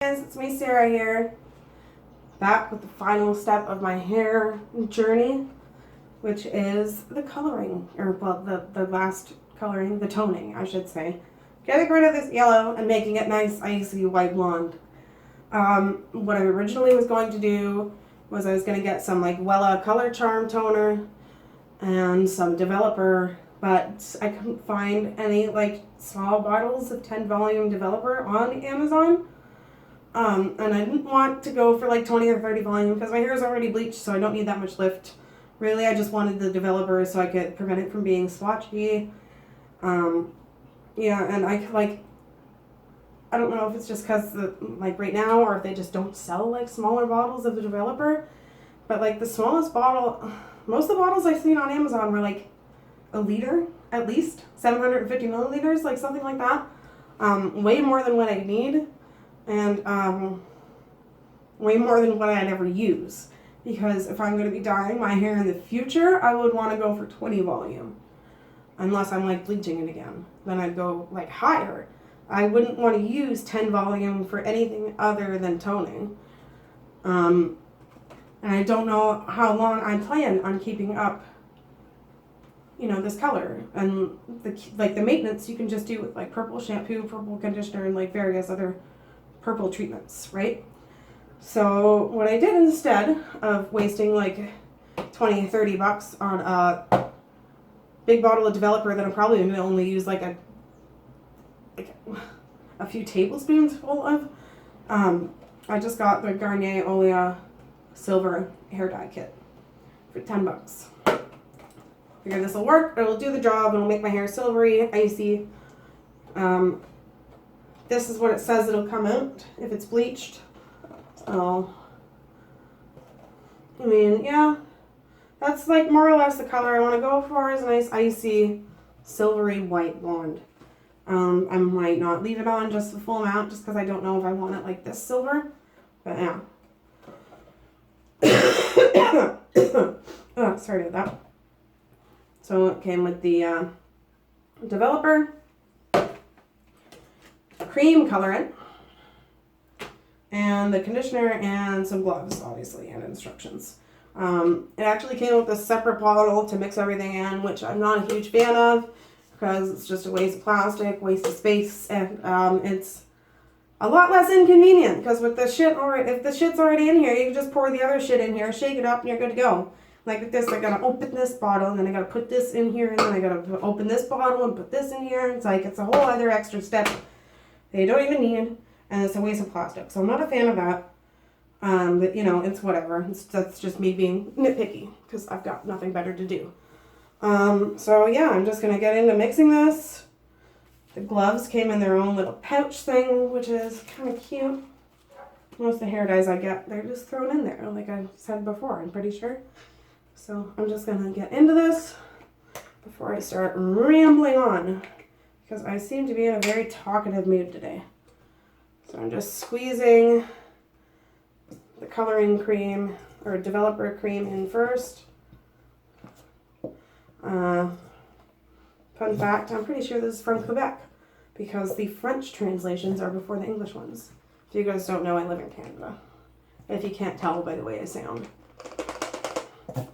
Guys, it's me, Sarah here, back with the final step of my hair journey, which is the coloring, or well, the last coloring, the toning, I should say. Getting rid of this yellow and making it nice, icy white blonde. What I originally was going to do was I was going to get some like Wella Color Charm toner and some developer, but I couldn't find any like small bottles of 10 volume developer on Amazon. And I didn't want to go for like 20 or 30 volume because my hair is already bleached, so I don't need that much lift. Really, I just wanted the developer so I could prevent it from being swatchy. Yeah, and I don't know if it's just because like right now, or if they just don't sell like smaller bottles of the developer. But like the smallest bottle, most of the bottles I've seen on Amazon were like a liter at least, 750 milliliters, like something like that. Way more than what I need. And way more than what I'd ever use. Because if I'm going to be dyeing my hair in the future, I would want to go for 20 volume. Unless I'm like bleaching it again. Then I'd go like higher. I wouldn't want to use 10 volume for anything other than toning. And I don't know how long I plan on keeping up, you know, this color. And the maintenance you can just do with like purple shampoo, purple conditioner, and like various other purple treatments, right? So what I did instead of wasting like 20, 30 bucks on a big bottle of developer that I'm probably going to only use like a few tablespoons full of, I just got the Garnier Olia Silver Hair Dye Kit for 10 bucks. Figure this will work, it'll do the job, it'll make my hair silvery, icy. This is what it says it'll come out if it's bleached. So, I mean, yeah, that's like more or less the color I want to go for, is a nice icy silvery white blonde. I might not leave it on just the full amount just because I don't know if I want it like this silver, but yeah. Oh, sorry about that. So it came with the developer, cream colorant, and the conditioner, and some gloves, obviously, and instructions. It actually came with a separate bottle to mix everything in, which I'm not a huge fan of because it's just a waste of plastic, waste of space, and it's a lot less inconvenient because with the shit, or if the shit's already in here, you can just pour the other shit in here, shake it up, and you're good to go. Like with this, I gotta open this bottle, and then I gotta put this in here, and then I gotta open this bottle and put this in here. It's like, it's a whole other extra step that you don't even need, and it's a waste of plastic. So I'm not a fan of that. But you know, it's whatever. That's just me being nitpicky because I've got nothing better to do. So yeah, I'm just gonna get into mixing this. The gloves came in their own little pouch thing, which is kind of cute. Most of the hair dyes I get, they're just thrown in there, like I said before, I'm pretty sure. So I'm just gonna get into this before I start rambling on, because I seem to be in a very talkative mood today. So I'm just squeezing the coloring cream, or developer cream, in first. Fun fact, I'm pretty sure this is from Quebec, because the French translations are before the English ones. If you guys don't know, I live in Canada. If you can't tell by the way I sound.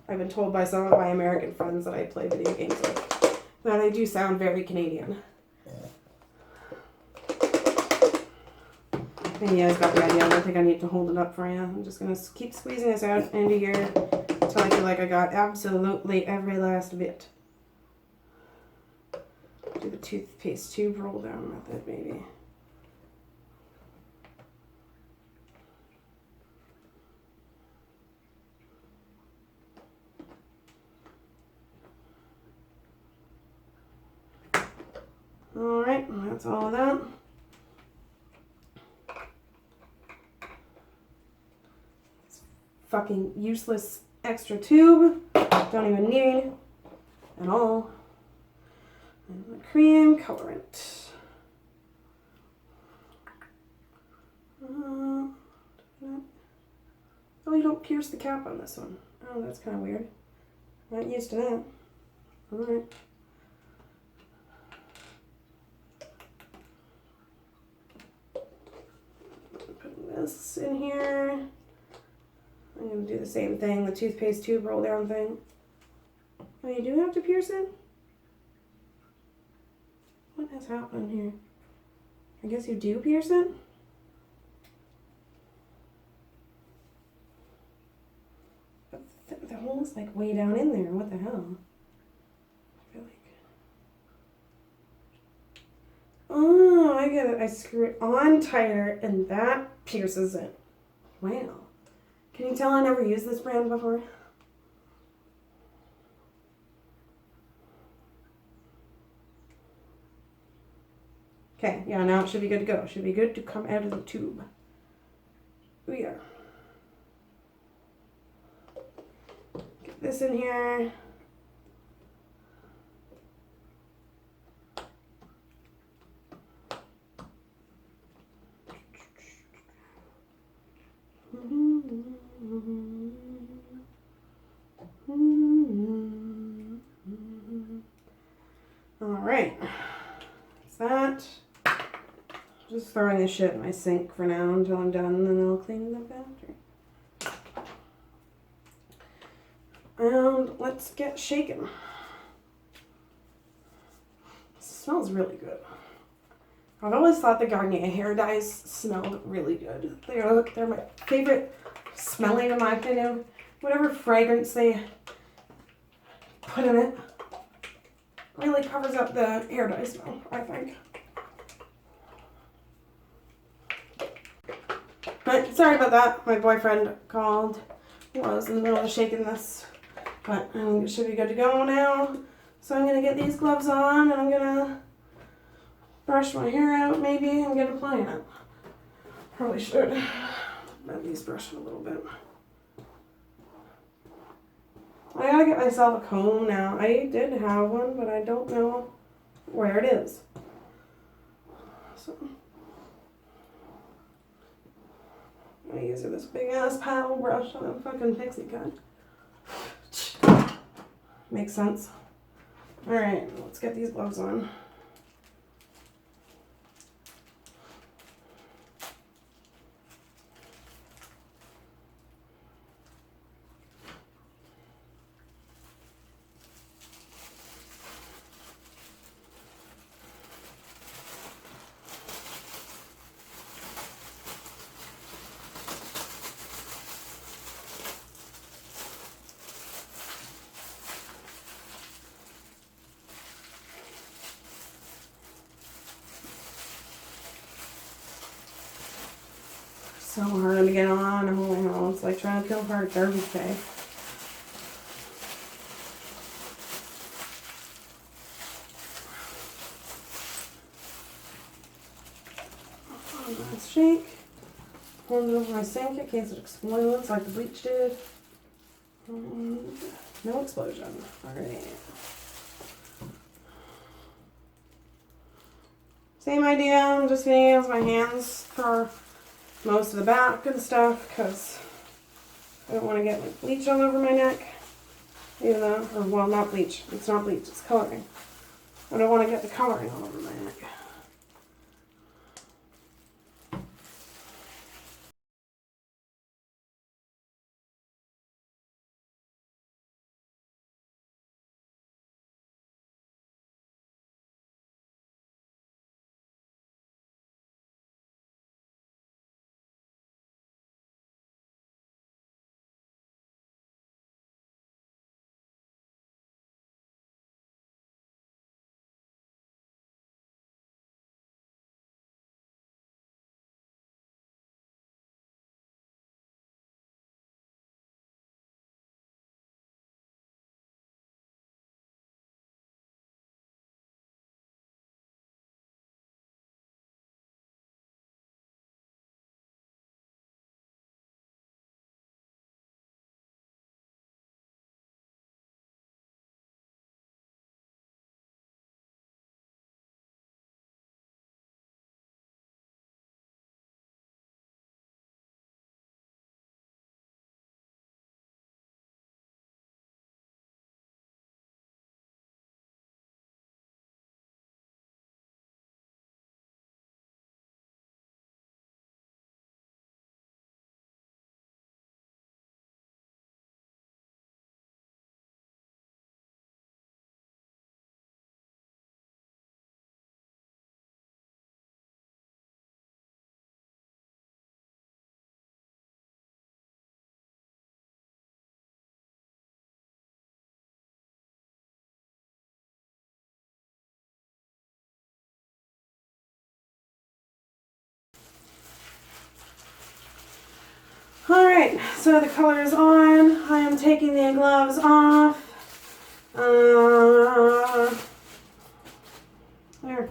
I've been told by some of my American friends that I play video games with that I do sound very Canadian. And yeah, I've got the idea. I don't think I need to hold it up for you. I'm just going to keep squeezing this out into here until I feel like I got absolutely every last bit. Do the toothpaste tube roll down method, maybe. Alright, that's all of that. Fucking useless extra tube. Don't even need at all. And the cream colorant. Oh, you don't pierce the cap on this one. Oh, that's kind of weird. Not used to that. Alright. this in here. I'm going to do the same thing, the toothpaste tube roll down thing. Oh, you do have to pierce it? What has happened here? I guess you do pierce it? But the hole's like way down in there. What the hell? I feel like... Oh, I get it. I screw it on tighter and that pierces it. Wow. Can you tell I never used this brand before? Okay, yeah, now it should be good to go. It should be good to come out of the tube. Oh yeah. Get this in here. All right. That's that. Just throwing this shit in my sink for now until I'm done, and then I'll clean it up after. And let's get shaken. It smells really good. I've always thought the Garnier hair dyes smelled really good. They're my favorite smelling, in my opinion. Whatever fragrance they put in it really covers up the hair dye smell, I think. But sorry about that. My boyfriend called. He was in the middle of shaking this. But I think it should be good to go now. So I'm going to get these gloves on and I'm going to brush my hair out maybe and get applying it. Probably should at least brush it a little bit. I gotta get myself a comb now. I did have one, but I don't know where it is. So I'm gonna use this big ass paddle brush on a fucking pixie cut. Makes sense. Alright, let's get these gloves on. So hard to get on. Holy hell, it's like trying to peel apart a garbage bag. Let's shake. Hold it over my sink in case it explodes like the bleach did. No explosion. Alright. Same idea. I'm just going to use my hands for most of the back and stuff because I don't want to get like bleach all over my neck. Even though, or well, not bleach. It's not bleach, it's coloring. I don't want to get the coloring all over my neck. Alright, so the color is on. I am taking the gloves off. There.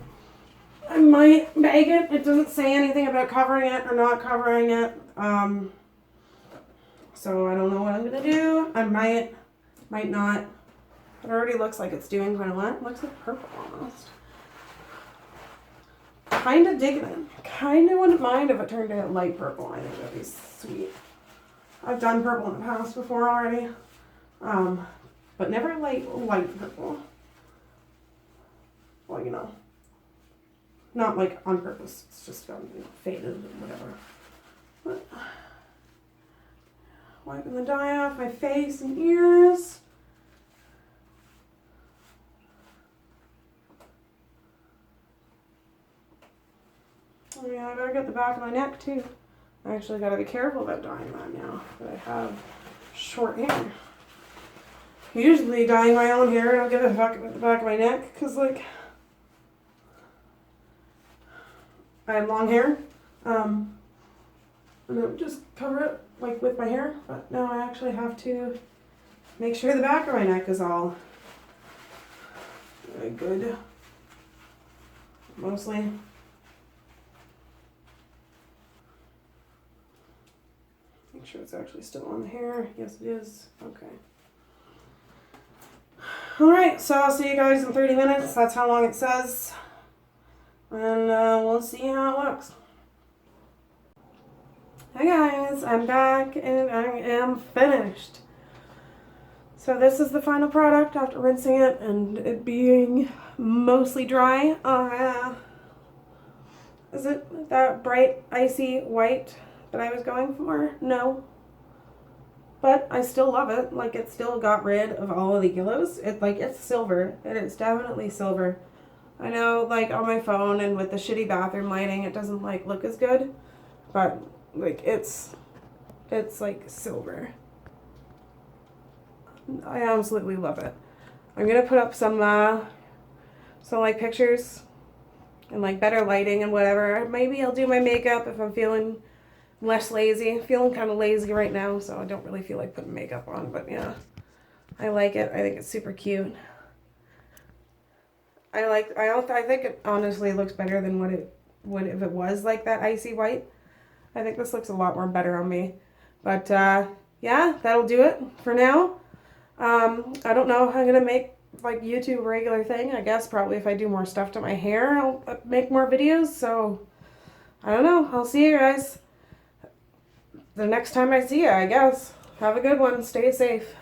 I might bag it. It doesn't say anything about covering it or not covering it. So I don't know what I'm going to do. I might not. It already looks like it's doing quite a lot. It looks like purple almost. Kind of digging it. Kind of wouldn't mind if it turned out light purple. I think that'd be sweet. I've done purple in the past before already. But never light purple. Well, you know. Not like on purpose. It's just faded and whatever. But, wiping the dye off my face and ears. Oh yeah, I better get the back of my neck too. I actually gotta be careful about dyeing that now that I have short hair. Usually dyeing my own hair, I don't give a fuck about the back of my neck because like I have long hair. And I would just cover it like with my hair, but now I actually have to make sure the back of my neck is all good. Mostly. Make sure it's actually still on the hair. Yes, it is. Okay. Alright, so I'll see you guys in 30 minutes. That's how long it says. And we'll see how it looks. Hi guys, I'm back and I am finished. So this is the final product after rinsing it and it being mostly dry. Is it that bright icy white that I was going for? No. But I still love it. Like it still got rid of all of the yellows. It's silver. It is definitely silver. I know like on my phone and with the shitty bathroom lighting it doesn't like look as good. But like it's like silver. I absolutely love it. I'm gonna put up some like pictures and like better lighting and whatever. Maybe I'll do my makeup if I'm feeling less lazy. I'm feeling kind of lazy right now, so I don't really feel like putting makeup on, but yeah. I like it. I think it's super cute. I think it honestly looks better than what it would if it was like that icy white. I think this looks a lot more better on me. But yeah, that'll do it for now. I don't know if I'm gonna make like YouTube a regular thing. I guess probably if I do more stuff to my hair, I'll make more videos. So I don't know. I'll see you guys the next time I see you, I guess. Have a good one. Stay safe.